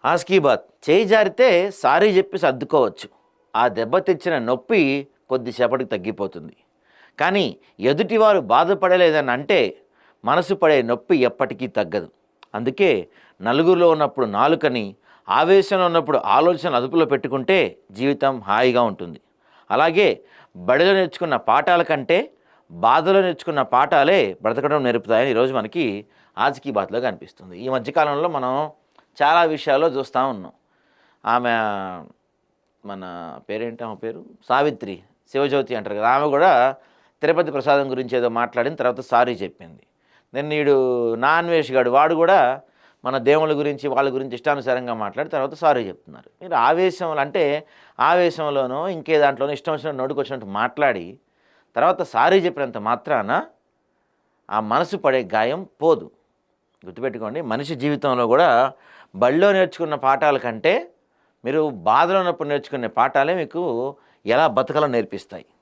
Aashiqui bath చేయి జారితే sorry చెప్పి సర్దుకోవచ్చు. ఆ దెబ్బ తెచ్చిన నొప్పి కొద్దిసేపటికి తగ్గిపోతుంది. కానీ ఎదుటివారు బాధపడలేదని అంటే మనసు పడే నొప్పి ఎప్పటికీ తగ్గదు. అందుకే నలుగురిలో ఉన్నప్పుడు నాలుకని, ఆవేశంలో ఉన్నప్పుడు ఆలోచన అదుపులో పెట్టుకుంటే జీవితం హాయిగా ఉంటుంది. అలాగే బడిలో నేర్చుకున్న పాఠాల కంటే బాధలో నేర్చుకున్న పాఠాలే బ్రతకడం నేర్పుతాయని ఈరోజు మనకి ఆజ్కీ బాత్లో కనిపిస్తుంది. ఈ మధ్యకాలంలో మనం చాలా విషయాల్లో చూస్తూ ఉన్నాం. ఆమె మన పేరేంటి, ఆమె పేరు సావిత్రి, శివజ్యోతి అంటారు కదా, ఆమె కూడా తిరుపతి ప్రసాదం గురించి ఏదో మాట్లాడిన తర్వాత సారీ చెప్పింది. నేను వీడు నాన్ వేష్ గాడు, వాడు కూడా మన దేవుళ్ళ గురించి వాళ్ళ గురించి ఇష్టానుసారంగా మాట్లాడి తర్వాత సారీ చెప్తున్నారు. మీరు ఆవేశంలో అంటే ఆవేశంలోనో ఇంకే దాంట్లోనో ఇష్టం వచ్చినట్టు నోటికి వచ్చినట్టు మాట్లాడి తర్వాత సారీ చెప్పినంత మాత్రాన ఆ మనసు పడే గాయం పోదు. గుర్తుపెట్టుకోండి, మనిషి జీవితంలో కూడా బడిలో నేర్చుకున్న పాఠాల కంటే మీరు బాధలో ఉన్నప్పుడు నేర్చుకునే పాఠాలే మీకు ఎలా బతకాలో నేర్పిస్తాయి.